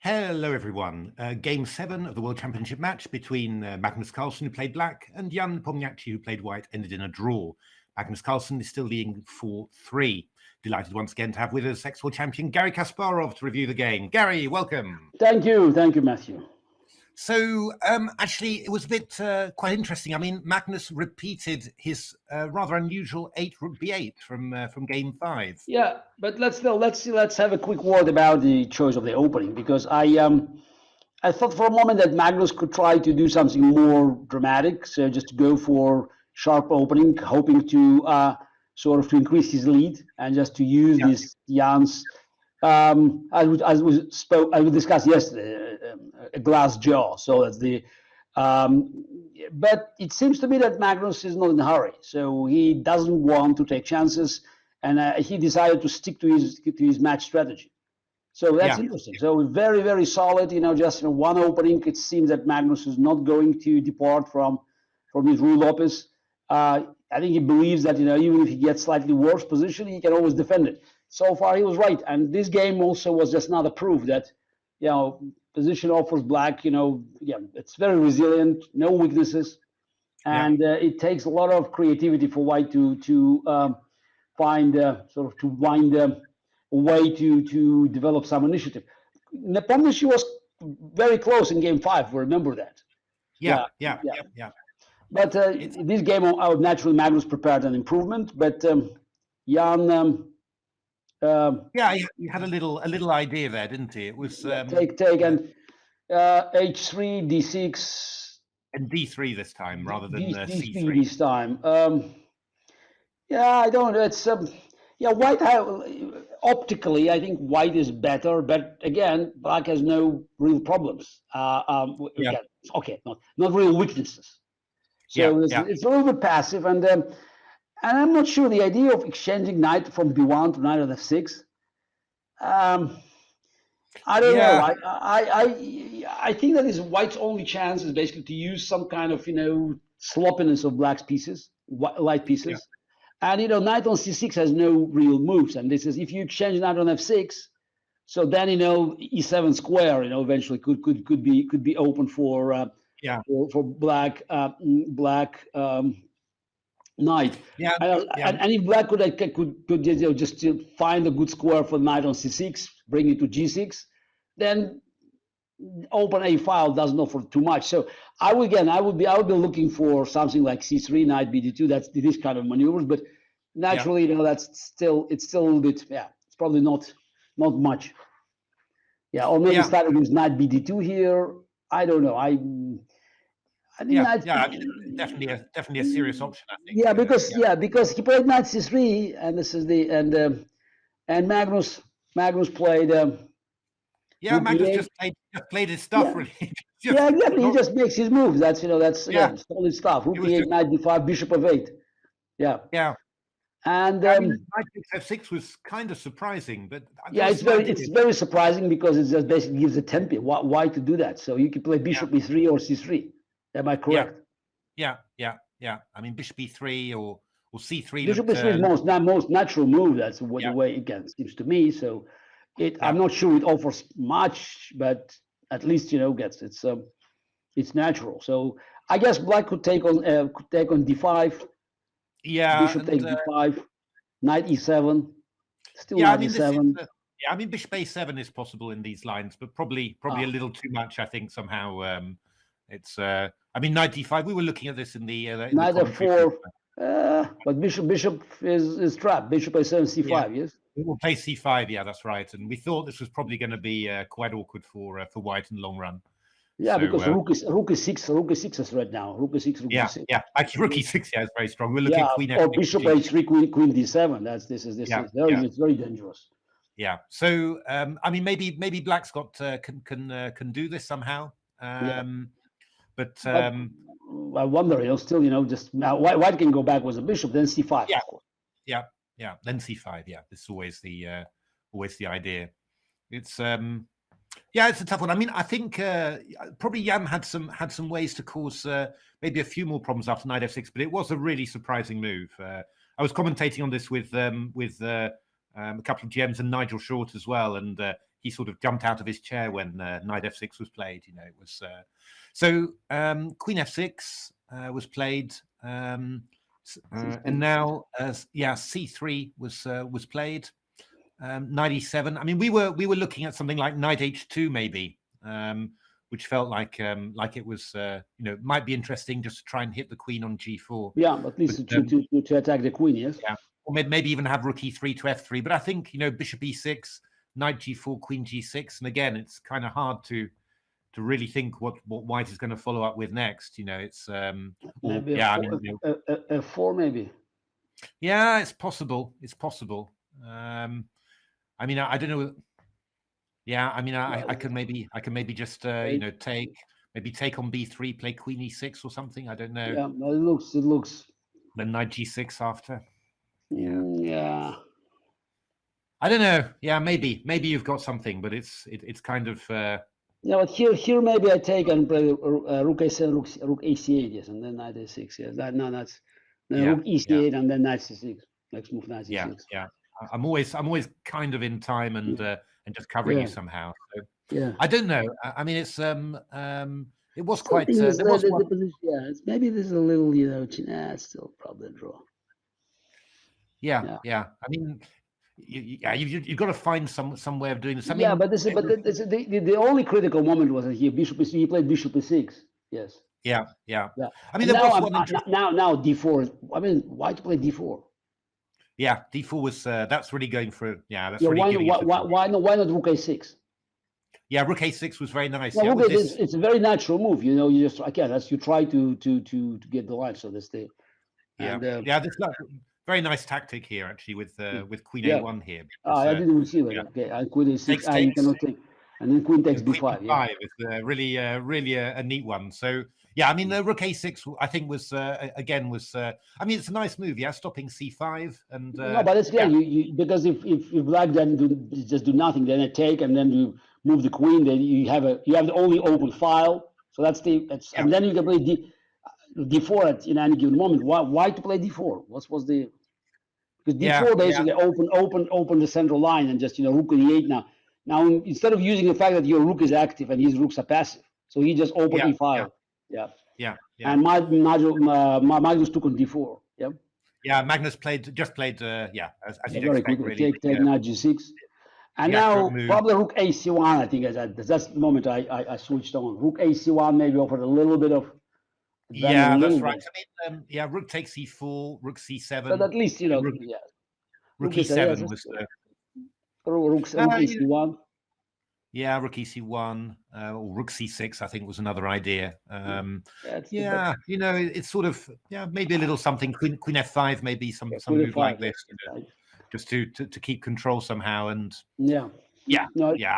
Hello, everyone. Game 7 of the World Championship match between Magnus Carlsen, who played black, and Jan Nepomniachtchi, who played white, ended in a draw. Magnus Carlsen is still leading 4-3. Delighted once again to have with us ex-World Champion Garry Kasparov to review the game. Garry, welcome. Thank you, Matthew. So, actually, it was a bit quite interesting. I mean, Magnus repeated his rather unusual 8 rook b8 from game 5. Yeah, but let's have a quick word about the choice of the opening, because I thought for a moment that Magnus could try to do something more dramatic, so just to go for sharp opening, hoping to sort of to increase his lead and just to use this Jan's as we discussed yesterday, a glass jaw. So that's the but it seems to me that Magnus is not in a hurry, so he doesn't want to take chances, and he decided to stick to his match strategy. So that's interesting. So very, very solid. Just one opening. It seems that Magnus is not going to depart from his rule opus. I think he believes that even if he gets slightly worse position, he can always defend it. So far, he was right, and this game also was just another proof that position offers black. It's very resilient, no weaknesses, and it takes a lot of creativity for white to find sort of to wind a way to develop some initiative. Nepomniachtchi was very close in game 5. Remember that? Yeah. But this game, naturally, Magnus prepared an improvement, but Jan. He had a little idea there, didn't he? It was take and h3, d6, and d3 this time rather than c3 this time. I don't know. It's white. Optically, I think white is better, but again, black has no real problems. Okay, not real weaknesses. So it's a little bit passive, and I'm not sure the idea of exchanging knight from b1 to knight on f6. I don't know. I think that is white's only chance is basically to use some kind of sloppiness of black's pieces, light pieces, and knight on c6 has no real moves, and this is if you exchange knight on f6, so then e7 square eventually could be open for black knight. And if black could just find a good square for knight on c6, bring it to g6, then open a file doesn't offer too much. So I would be looking for something like c3, knight bd2. That's this kind of maneuvers, but naturally it's still a little bit. It's probably not much. Or maybe starting with knight bd2 here. I don't know. I think definitely a serious option. I think. Because he played knight c3, and this is and Magnus played. Magnus just played his stuff really. Exactly. He just makes his moves. That's solid stuff. Rook e8, knight d5, bishop f8. Yeah. And knight f6 was kind of surprising, but it's very surprising because it just basically gives a tempo. Why to do that? So you can play bishop e3 or c3. Am I correct? Yeah. I mean, bishop e3 or c3. Bishop e3 is most natural move. That's the way it seems to me. So I'm not sure it offers much, but at least it's natural. So I guess black could take on d5. Bishop takes d5, knight e7, still knight e7. I mean, bishop a7 is possible in these lines, but probably a little too much. I think somehow it's. I mean, knight d5. We were looking at this in the knight f4, but bishop is trapped. Bishop a7, c5. Yes. We will play c5. Yeah, that's right. And we thought this was probably going to be quite awkward for white in the long run. Yeah, so, because rook is 6 is right now. Rook is 6. Actually, rook e6 is very strong. We're looking at queen f6. Or bishop h3, queen d7. This is it's very dangerous. Yeah. So I mean, maybe black's got can do this somehow. But I wonder, still, just now, white can go back with a bishop, then c5. Yeah. Then c5. Yeah, this is always the idea. It's it's a tough one. I mean, I think probably Jan had some ways to cause maybe a few more problems after knight f6, but it was a really surprising move. I was commentating on this with a couple of GMs and Nigel Short as well, and he sort of jumped out of his chair when knight f6 was played. You know, it was so queen f6 was played, and now c3 was played. Knight e7. I mean, we were looking at something like knight h2 maybe, which felt like it was might be interesting just to try and hit the queen on g4. Yeah, at least to attack the queen, yes. Yeah, or maybe even have rook e3 to f3. But I think bishop e6, knight g4, queen g6, and again, it's kind of hard to really think what white is going to follow up with next. It's maybe f4 maybe. Yeah, it's possible. It's possible. I mean, I don't know. Yeah, I mean, I can maybe just take on b3, play queen e6 or something. I don't know. Yeah, it looks. Then knight g6 after. Yeah. I don't know. Yeah, maybe you've got something, but it's kind of. Yeah, but here maybe I take and play rook a7, rook ac8, yes, and then knight a6. Yes, that's rook e8 and then knight c6. Next move, knight c6. Yeah. I'm always kind of in time and just covering you somehow. So, yeah. I don't know. I mean, it's it was quite. It's maybe there's a little, it's still probably a draw. Yeah. I mean, you've got to find some way of doing this. I mean, yeah, but the only critical moment was here. He played bishop e6. Yes. Yeah. I mean, now d4. I mean, why to play d4? Yeah, d4 was that's really going for that's really why not rook a6? Yeah, rook a6 was very nice. Well, it's a very natural move. You just you try to get the line. So that's the this very nice tactic here actually with queen a1 here. Because, I didn't see that. Okay, and queen a6. You cannot take, and then queen takes b5. B5 is really a neat one. So. Yeah, I mean, rook a6, I think was I mean, it's a nice move, stopping c5 and. No, but it's you because if black doesn't just do nothing, then a take, and then you move the queen, then you have the only open file. So and then you can play d4 at any given moment. Why to play d4? What was the? Because d4 basically open the central line and just rook e8 now. Now instead of using the fact that your rook is active and his rooks are passive, so he just opened e5. Yeah. And Magnus took on d4. Yeah, Magnus just played as you'd very expect, quickly. really. Take knight g6. And now probably rook ac1, I think that's the moment I switched on. Rook ac1 maybe offered a little bit of. Yeah, that's right. I mean, rook takes e4, rook c7. But at least rook e7 was rook c1. Yeah, rook ec1 or rook c6, I think, was another idea. It's sort of maybe a little something. Queen f5, maybe some move like this, just to keep control somehow. And I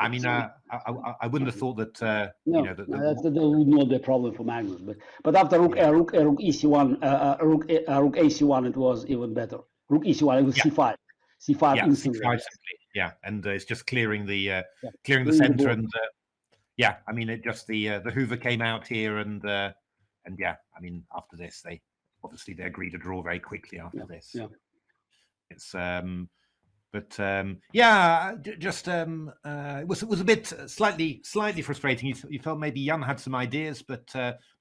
mean, I wouldn't have thought that. That would not be a problem for Magnus. But after rook ec1, rook ac1, it was even better. Rook ec1, it was c5. C5 instantly. C5 simply, and it's just clearing the center, and I mean, it just the Hoover came out here, and I mean, after this, they agreed to draw very quickly after this. Yeah, it's it was a bit slightly frustrating. You felt maybe Jan had some ideas, but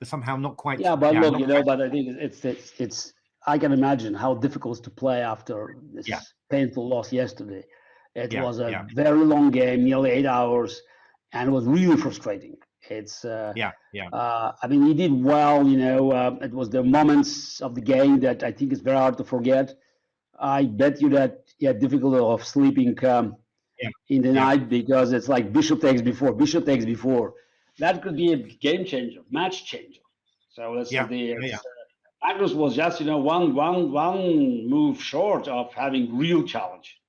somehow not quite. Yeah, but look, but I think it's. I can imagine how difficult to play after this painful loss yesterday. It was a very long game, nearly 8 hours, and it was really frustrating. It's I mean, he did well. It was the moments of the game that I think is very hard to forget. I bet you that he had difficulty of sleeping in the night because it's like bishop takes before. That could be a game changer, match changer. So that's Magnus was just one move short of having real challenge.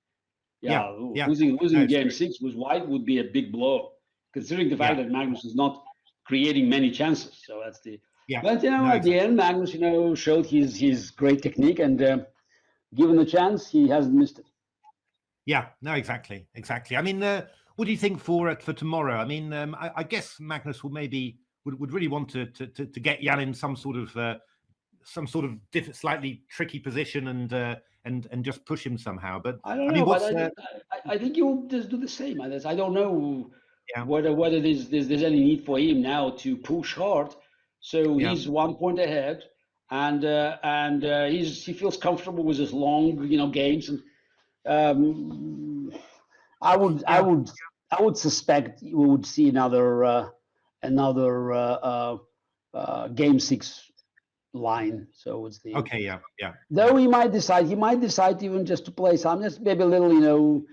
Losing game 6 with white would be a big blow, considering the fact that Magnus is not creating many chances. So that's the. But at the end, Magnus showed his great technique, and given the chance, he hasn't missed it. Yeah, no, exactly. I mean, what do you think for tomorrow? I mean, I guess Magnus would really want to get Jan in some sort of some sort of slightly tricky position and just push him somehow. But I don't know, but I think he'll just do the same. I don't know whether there's any need for him now to push hard. So he's 1 point ahead, and he feels comfortable with his long, games. And I would suspect we would see another game 6 line. So it's the Though he might decide even just to play some, just maybe a little,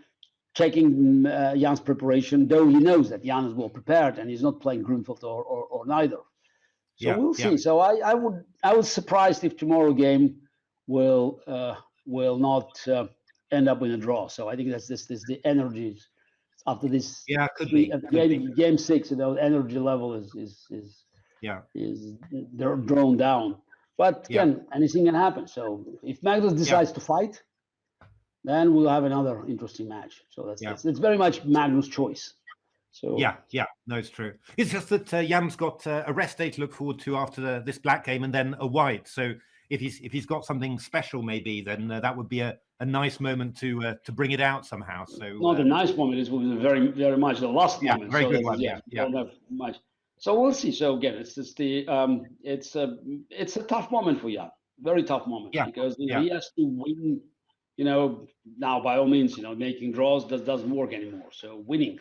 checking Jan's preparation. Though he knows that Jan is well prepared and he's not playing Grunfeld or neither. So we'll see. So I would surprised if tomorrow game will not end up in a draw. So I think that's the energy after this. Yeah, could be. Game 6. Energy level is they're drawn down. But again, anything can happen. So if Magnus decides to fight, then we'll have another interesting match. So that's very much Magnus' choice. So no, it's true. It's just that Jan's got a rest day to look forward to after this black game, and then a white. So if he's got something special, maybe then that would be a nice moment to bring it out somehow. So not a nice moment. It was very very much the last moment. Very so good one. Don't have much. So we'll see. So again, it's a tough moment for Jan. Very tough moment because he has to win. Now by all means, making draws doesn't work anymore. So winning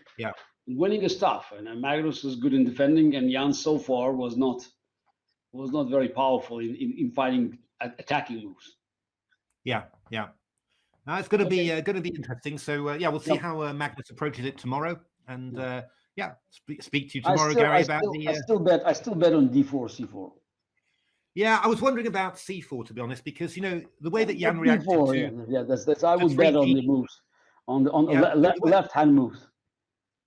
is tough, and Magnus is good in defending, and Jan so far was not very powerful in fighting attacking moves. Now it's going to be interesting. So we'll see how Magnus approaches it tomorrow, and speak to you tomorrow, Garry. I still bet on d4 c4. Yeah, I was wondering about c4 to be honest, because the way that Jan reacted that's I would bet on the moves, on the left hand moves.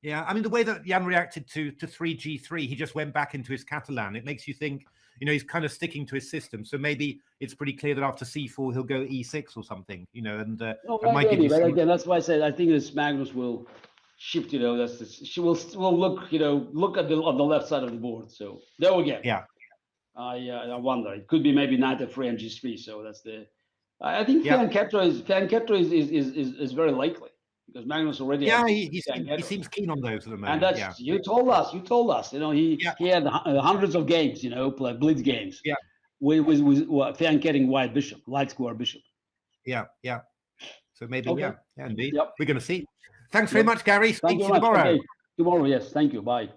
Yeah, I mean the way that Jan reacted to 3g3, he just went back into his Catalan. It makes you think, he's kind of sticking to his system. So maybe it's pretty clear that after c4 he'll go e6 or something, and but again, that's why I said I think this Magnus will shift. She will look at on the left side of the board. So there we go. Yeah. I wonder. It could be maybe knight f3 and g3. So that's the. I think Fan Ketra is very likely because Magnus already. Yeah, he seems keen on those at the moment. And that's you told us. He had hundreds of games. Like blitz games. Yeah. With Fan getting white bishop, light square bishop. Yeah. So maybe indeed. Yep. We're going to see. Thanks very much, Garry. Speak to you tomorrow. Okay. Tomorrow, yes. Thank you. Bye.